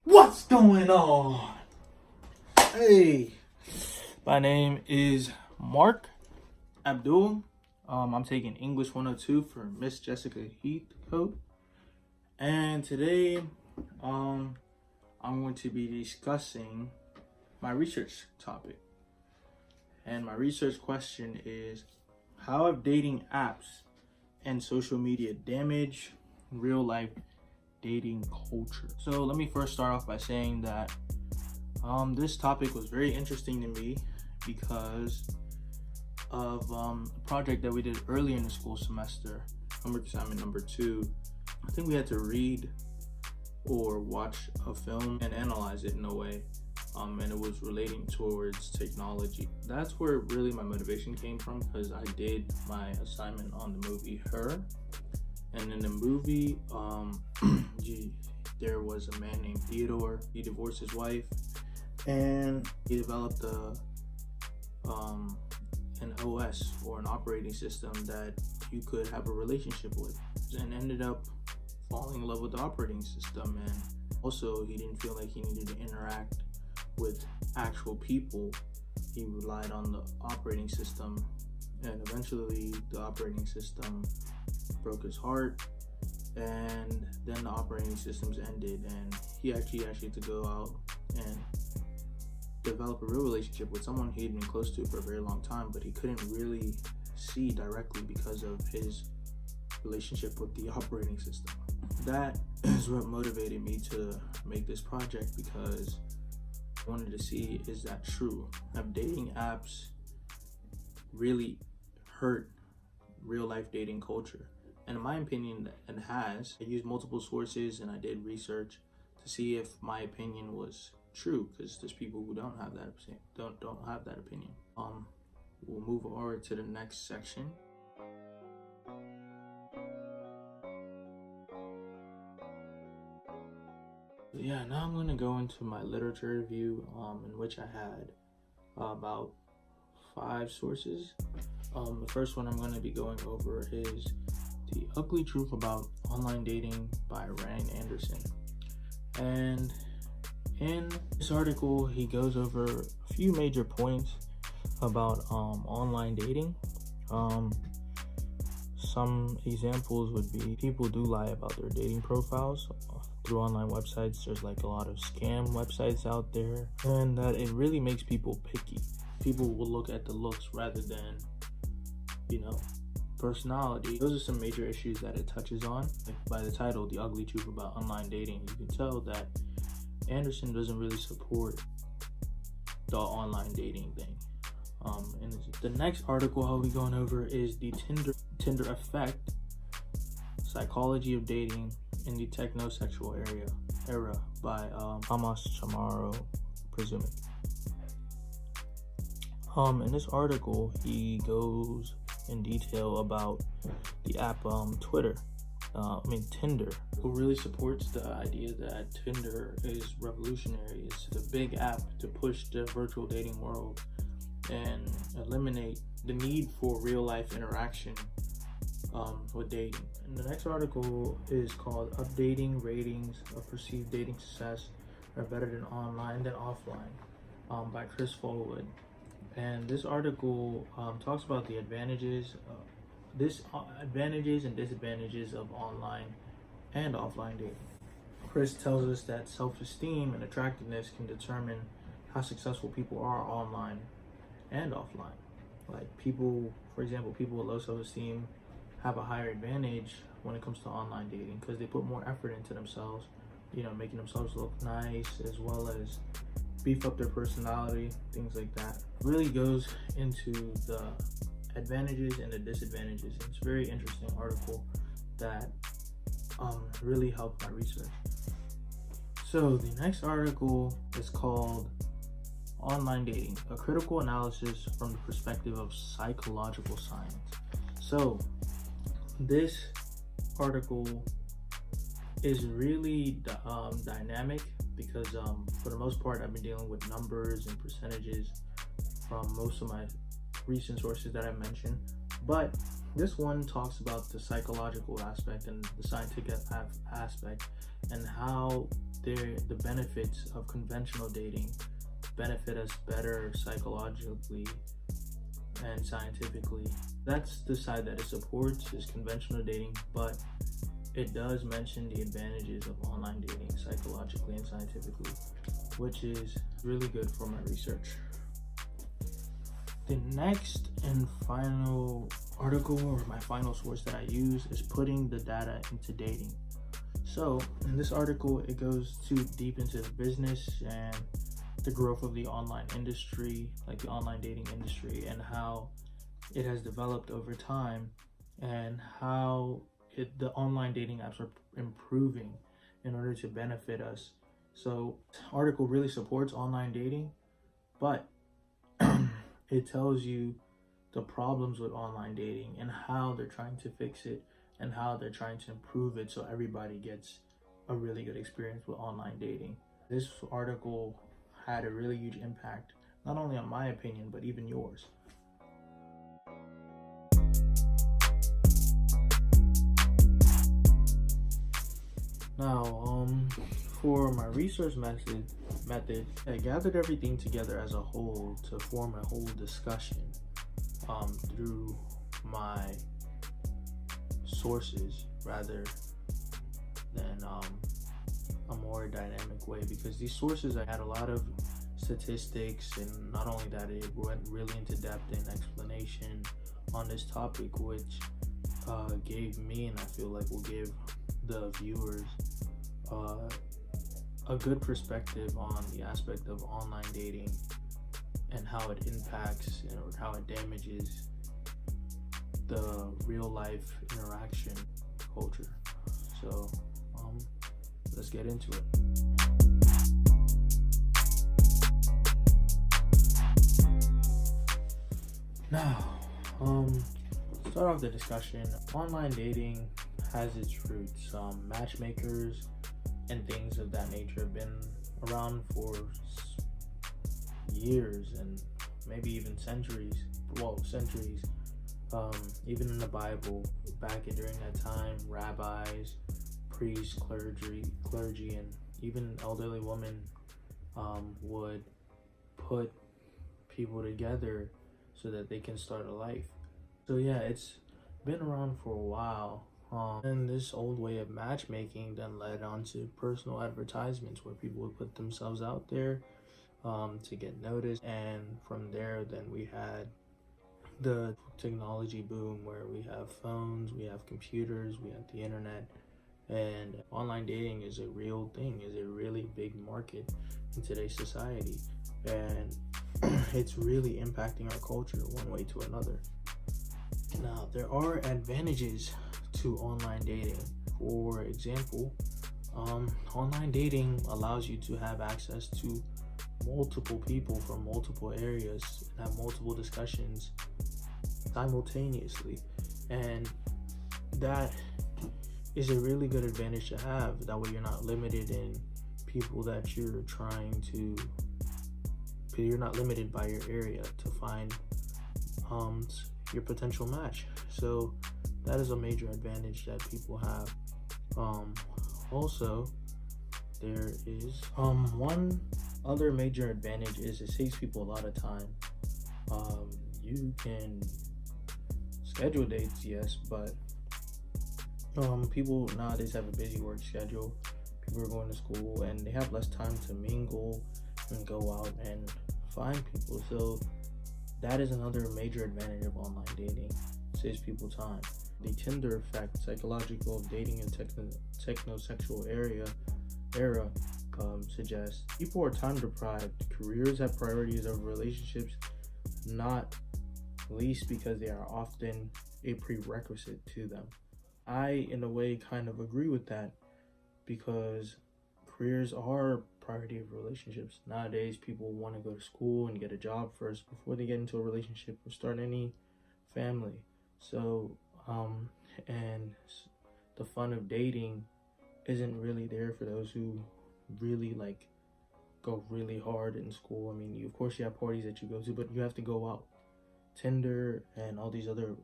What's going on? Hey, my name is Mark Abdul. I'm taking English 102 for Miss Jessica Heathcote. And today, I'm going to be discussing my research topic. And my research question is, how have dating apps and social media damaged real life dating culture? So let me first start off by saying that this topic was very interesting to me because of a project that we did earlier in the school semester, homework assignment number 2. I think we had to read or watch a film and analyze it in a way, and it was relating towards technology. That's where really my motivation came from, because I did my assignment on the movie Her, and in the movie there was a man named Theodore. He divorced his wife and he developed an OS, or an operating system, that you could have a relationship with, and ended up falling in love with the operating system. And also, he didn't feel like he needed to interact with actual people. He relied on the operating system, and eventually the operating system broke his heart, and then the operating systems ended, and he actually had to go out and develop a real relationship with someone he'd been close to for a very long time, but he couldn't really see directly because of his relationship with the operating system. That is what motivated me to make this project, because I wanted to see, is that true? Have dating apps really hurt real life dating culture? And in my opinion, it has. I used multiple sources and I did research to see if my opinion was true, because there's people who don't have that opinion. We'll move over to the next section. Yeah, now I'm going to go into my literature review, in which I had about 5 sources. The first one I'm going to be going over is The Ugly Truth About Online Dating by Ryan Anderson. And in this article, he goes over a few major points about online dating. Some examples would be, people do lie about their dating profiles through online websites. There's like a lot of scam websites out there, and that it really makes people picky. People will look at the looks rather than, personality. Those are some major issues that it touches on. Like, by the title, The Ugly Truth About Online Dating, you can tell that Anderson doesn't really support the online dating thing. And the next article I'll be going over is The Tinder Effect, Psychology of Dating in the Technosexual Era by Thomas Chamorro Presumic. In this article, he goes in detail about the app Tinder, who really supports the idea that Tinder is revolutionary. It's a big app to push the virtual dating world and eliminate the need for real life interaction with dating. And the next article is called Updating Ratings of Perceived Dating Success Are Better Than Online Than Offline, by Chris Fullwood. And this article talks about the advantages and disadvantages of online and offline dating. Chris tells us that self-esteem and attractiveness can determine how successful people are online and offline. Like, people, for example, people with low self-esteem have a higher advantage when it comes to online dating, because they put more effort into themselves, making themselves look nice, as well as beef up their personality, things like that. It really goes into the advantages and the disadvantages. It's a very interesting article that really helped my research. So the next article is called Online Dating, a critical analysis from the perspective of psychological science. So this article is really dynamic, because for the most part, I've been dealing with numbers and percentages from most of my recent sources that I mentioned, but this one talks about the psychological aspect and the scientific aspect, and how the benefits of conventional dating benefit us better psychologically and scientifically. That's the side that it supports, is conventional dating, but it does mention the advantages of online dating psychologically and scientifically, which is really good for my research. The next and final article, or my final source that I use, is putting the data into dating. So in this article, it goes too deep into the business and the growth of the online industry, like the online dating industry, and how it has developed over time, and how the online dating apps are improving in order to benefit us. So this article really supports online dating, but it tells you the problems with online dating and how they're trying to fix it and how they're trying to improve it so everybody gets a really good experience with online dating. This article had a really huge impact, not only on my opinion, but even yours. Now, for my research method, I gathered everything together as a whole to form a whole discussion through my sources rather than a more dynamic way, because these sources, I had a lot of statistics, and not only that, it went really into depth and explanation on this topic, which gave me, and I feel like will give the viewers a good perspective on the aspect of online dating and how it impacts or how it damages the real life interaction culture. So let's get into it. Now, start off the discussion. Online dating has its roots. Matchmakers and things of that nature have been around for years and maybe even centuries. Even in the Bible, back during that time, rabbis, priests, clergy, and even elderly women would put people together so that they can start a life. So yeah, it's been around for a while. And this old way of matchmaking then led on to personal advertisements, where people would put themselves out there to get noticed. And from there, then we had the technology boom, where we have phones, we have computers, we have the internet, and online dating is a real thing, is a really big market in today's society, and it's really impacting our culture one way to another. Now, there are advantages to online dating. For example, online dating allows you to have access to multiple people from multiple areas and have multiple discussions simultaneously, and that is a really good advantage to have. That way you're not limited in people that you're not limited by your area to find your potential match. So that is a major advantage that people have. Also, there is one other major advantage is it saves people a lot of time. You can schedule dates, yes, but people nowadays have a busy work schedule. People are going to school and they have less time to mingle and go out and find people. So that is another major advantage of online dating. It saves people time. The Tinder effect, psychological dating and technosexual era suggests people are time deprived. Careers have priorities over relationships, not least because they are often a prerequisite to them. I, in a way, kind of agree with that, because careers are priority of relationships. Nowadays, people want to go to school and get a job first before they get into a relationship or start any family. So, and the fun of dating isn't really there for those who really go really hard in school. I mean, of course you have parties that you go to, but you have to go out. Tinder and all these other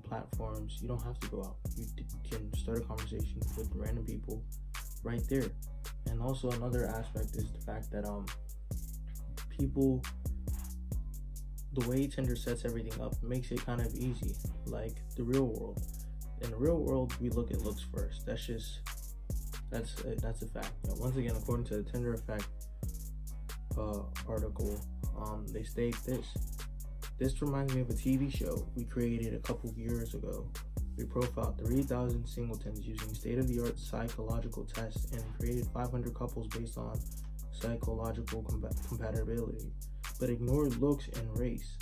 platforms, you don't have to go out. You can start a conversation with random people right there. And also another aspect is the fact that people, the way Tinder sets everything up makes it kind of easy, like the real world. In the real world, we look at looks first. That's a fact. Once again, according to the Tinder Effect article, they state this. This reminds me of a TV show we created a couple years ago. We profiled 3,000 singletons using state-of-the-art psychological tests and created 500 couples based on psychological compatibility, but ignored looks and race.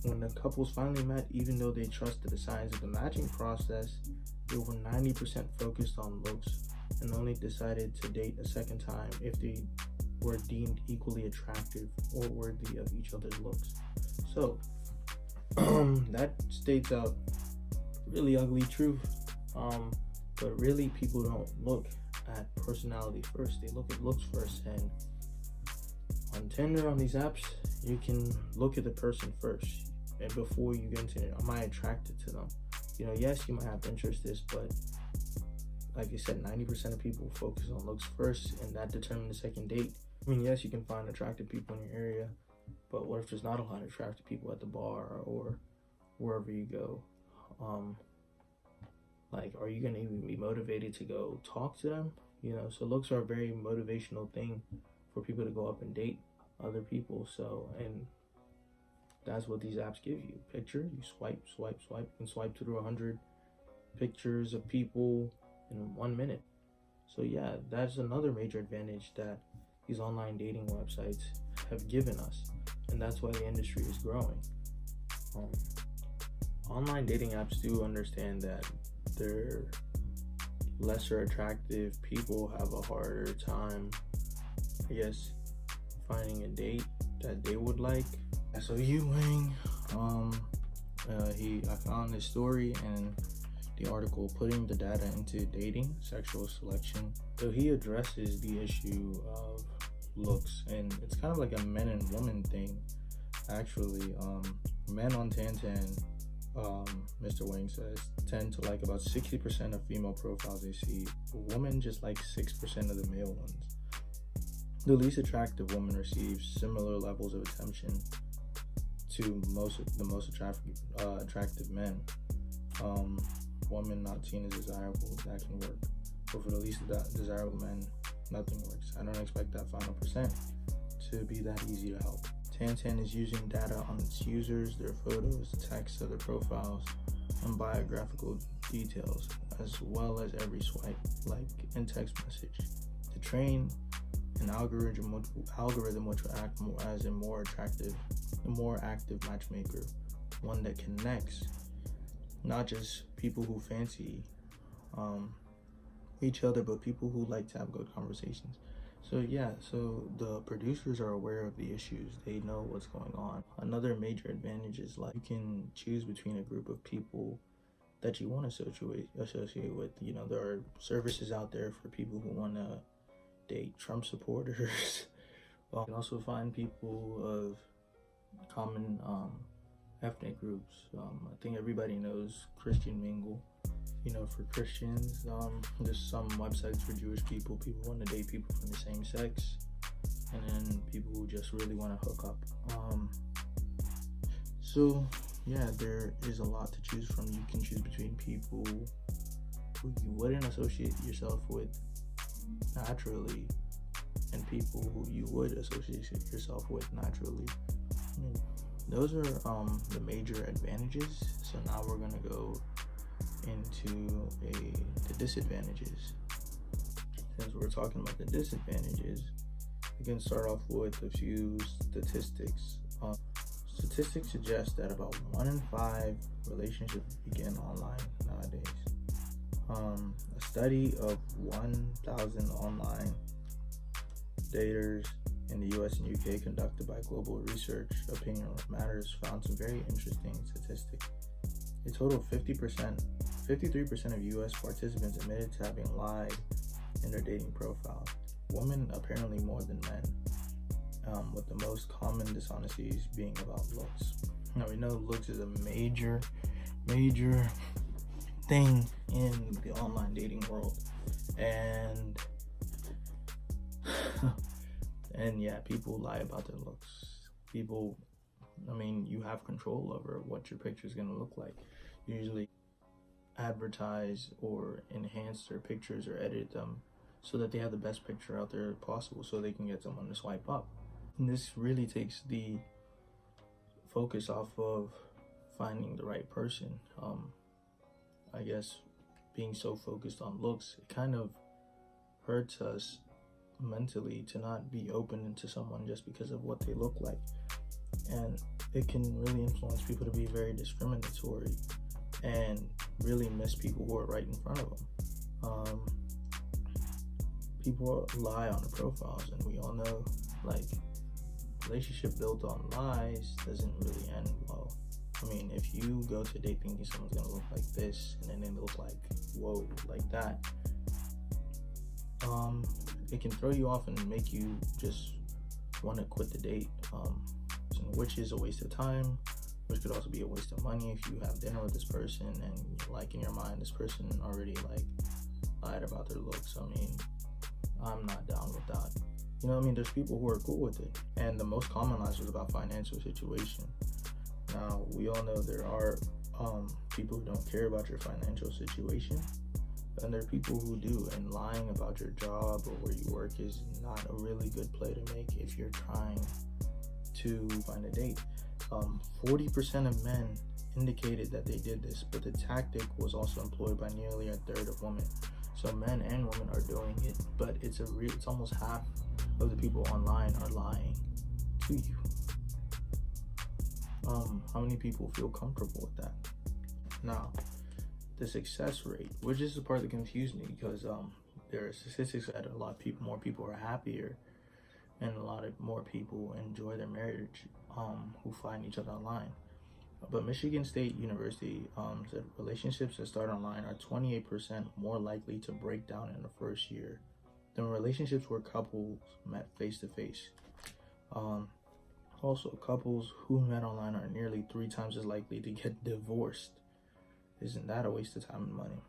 When the couples finally met, even though they trusted the signs of the matching process, they were 90% focused on looks and only decided to date a second time if they were deemed equally attractive or worthy of each other's looks. So, that states out really ugly truth. But really, people don't look at personality first. They look at looks first. And on Tinder, on these apps, you can look at the person first. And before you get into it, am I attracted to them? Yes, you might have interest in this, but like I said, 90% of people focus on looks first, and that determines the second date. Yes, you can find attractive people in your area, but what if there's not a lot of attractive people at the bar or wherever you go? Are you gonna even be motivated to go talk to them? So looks are a very motivational thing for people to go up and date other people. So, and that's what these apps give you. Picture, you swipe, and swipe through 100 pictures of people in 1 minute. So yeah, that's another major advantage that these online dating websites have given us, and that's why the industry is growing. Online dating apps do understand that they're lesser attractive people have a harder time, I guess, finding a date that they would like. So Yu Wang, I found this story and the article putting the data into dating, sexual selection. So he addresses the issue of looks, and it's kind of like a men and women thing, actually. Men on Tantan, Mr. Wang says, tend to like about 60% of female profiles they see. Women just like 6% of the male ones. The least attractive woman receives similar levels of attention to the most attractive men. Women not seen as desirable, that can work. But for the least desirable men, nothing works. I don't expect that final percent to be that easy to help. Tantan is using data on its users, their photos, text of their profiles, and biographical details, as well as every swipe, like, and text message, to train an algorithm which will act more as a more active matchmaker, one that connects not just people who fancy each other, but people who like to have good conversations. So the producers are aware of the issues. They know what's going on. Another major advantage is you can choose between a group of people that you want to associate with. There are services out there for people who want to date Trump supporters. You can also find people of common ethnic groups. I think everybody knows Christian Mingle. For Christians, there's some websites for Jewish people want to date people from the same sex, and then people who just really want to hook up. So yeah, there is a lot to choose from. You can choose between people who you wouldn't associate yourself with naturally and people who you would associate yourself with naturally. Those are the major advantages. So now we're gonna go into the disadvantages. Since we're talking about the disadvantages, we can start off with a few statistics. Statistics suggest that about 1 in 5 relationships begin online nowadays. A study of 1,000 online daters in the US and UK conducted by Global Research Opinion Matters found some very interesting statistics. A total of 53% of US participants admitted to having lied in their dating profile. Women apparently more than men, with the most common dishonesties being about looks. Now we know looks is a major thing in the online dating world, And and yeah, people lie about their looks. People, you have control over what your picture is going to look like. Usually advertise or enhance their pictures or edit them so that they have the best picture out there possible, so they can get someone to swipe up. And this really takes the focus off of finding the right person. I guess being so focused on looks, it kind of hurts us mentally to not be open into someone just because of what they look like. And it can really influence people to be very discriminatory and really miss people who are right in front of them. People lie on the profiles, and we all know, like, relationship built on lies doesn't really end well. If you go to a date thinking someone's gonna look like this and then they look like, whoa, like that, it can throw you off and make you just want to quit the date, which is a waste of time, which could also be a waste of money if you have dinner with this person and, like, in your mind, this person already, like, lied about their looks. I'm not down with that. There's people who are cool with it. And the most common lies was about financial situation. Now, we all know there are people who don't care about your financial situation, and there are people who do, and lying about your job or where you work is not a really good play to make if you're trying to find a date. 40% of men indicated that they did this, but the tactic was also employed by nearly a third of women. So men and women are doing it, but it's almost half of the people online are lying to you. How many people feel comfortable with that? Now, the success rate, which is the part that confused me, because there are statistics that more people are happier, and a lot of more people enjoy their marriage who find each other online. But Michigan State University said relationships that start online are 28% more likely to break down in the first year than relationships where couples met face-to-face. Also, couples who met online are nearly 3 times as likely to get divorced. Isn't that a waste of time and money?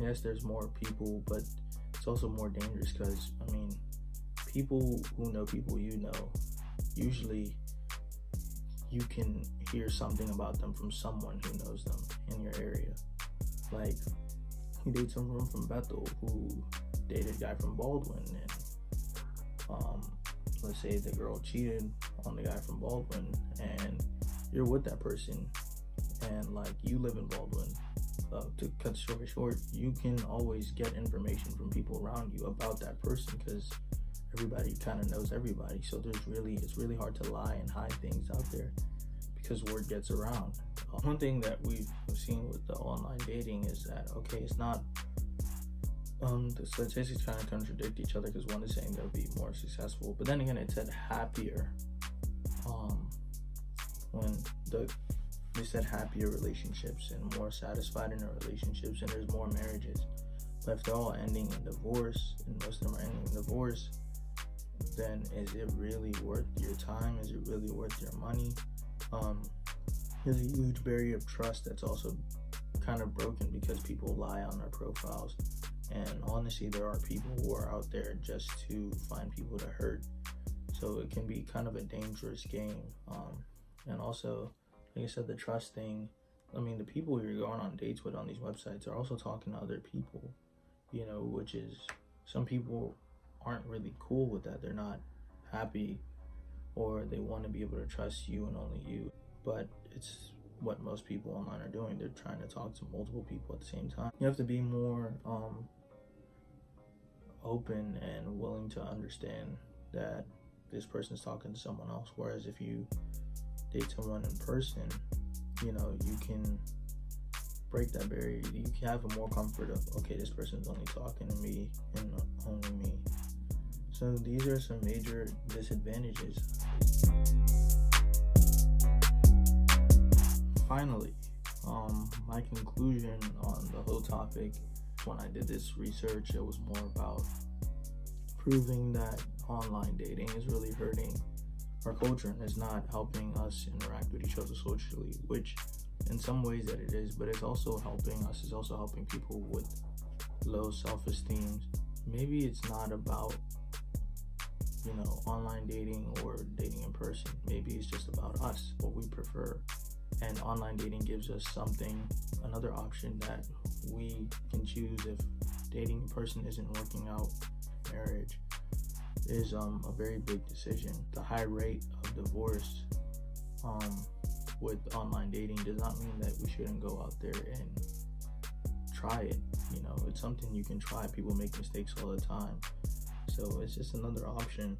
Yes, there's more people, but it's also more dangerous because, people who know people you know, usually you can hear something about them from someone who knows them in your area. Like, you date someone from Bethel who dated a guy from Baldwin, and let's say the girl cheated on the guy from Baldwin, and you're with that person, and like you live in Baldwin. To cut the story short, you can always get information from people around you about that person because everybody kind of knows everybody. So it's really hard to lie and hide things out there because word gets around. One thing that we've seen with the online dating is that, okay, it's not the statistics kind of contradict each other, because one is saying they'll be more successful, but then again it said happier. When they said happier relationships and more satisfied in their relationships, and there's more marriages. But if they're all ending in divorce, and most of them are ending in divorce, then is it really worth your time? Is it really worth your money? There's a huge barrier of trust that's also kind of broken because people lie on their profiles. And honestly, there are people who are out there just to find people to hurt. So it can be kind of a dangerous game. And also, like I said, the trust thing, the people you're going on dates with on these websites are also talking to other people, which is, some people aren't really cool with that. They're not happy, or they want to be able to trust you and only you. But it's what most people online are doing. They're trying to talk to multiple people at the same time. You have to be more open and willing to understand that this person's talking to someone else. Whereas if you date someone in person, you can break that barrier. You can have a more comfort of, okay, this person's only talking to me and only me. So these are some major disadvantages. Finally, my conclusion on the whole topic, when I did this research, it was more about proving that online dating is really hurting our culture and is not helping us interact with each other socially, which in some ways that it is, but it's also helping us. It's also helping people with low self-esteem. Maybe it's not about, online dating or dating in person. Maybe it's just about us, what we prefer. And online dating gives us another option that we can choose if dating in person isn't working out. Marriage is a very big decision. The high rate of divorce with online dating does not mean that we shouldn't go out there and try it. It's something you can try. People make mistakes all the time, so it's just another option.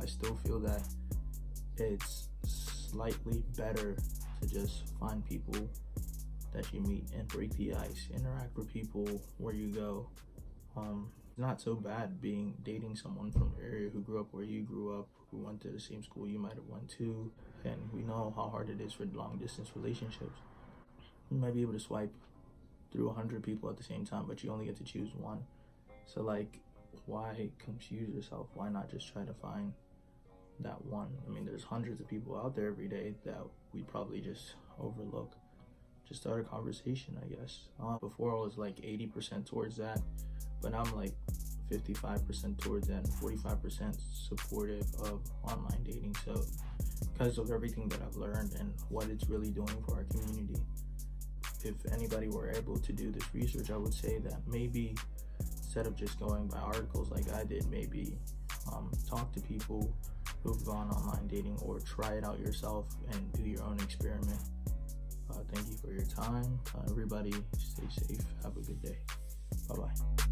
I still feel that it's slightly better to just find people that you meet and break the ice, interact with people where you go. It's not so bad dating someone from the area who grew up where you grew up, who went to the same school you might have went to, and we know how hard it is for long distance relationships. You might be able to swipe through 100 people at the same time, but you only get to choose one. So why confuse yourself? Why not just try to find that one? There's hundreds of people out there every day that we probably just overlook. Just start a conversation, I guess. Before I was 80% towards that, but now I'm 55% towards that and 45% supportive of online dating. So because of everything that I've learned and what it's really doing for our community, if anybody were able to do this research, I would say that maybe instead of just going by articles like I did, maybe talk to people who've gone online dating, or try it out yourself and do your own experiment. Thank you for your time. Everybody stay safe. Have a good day. Bye-bye.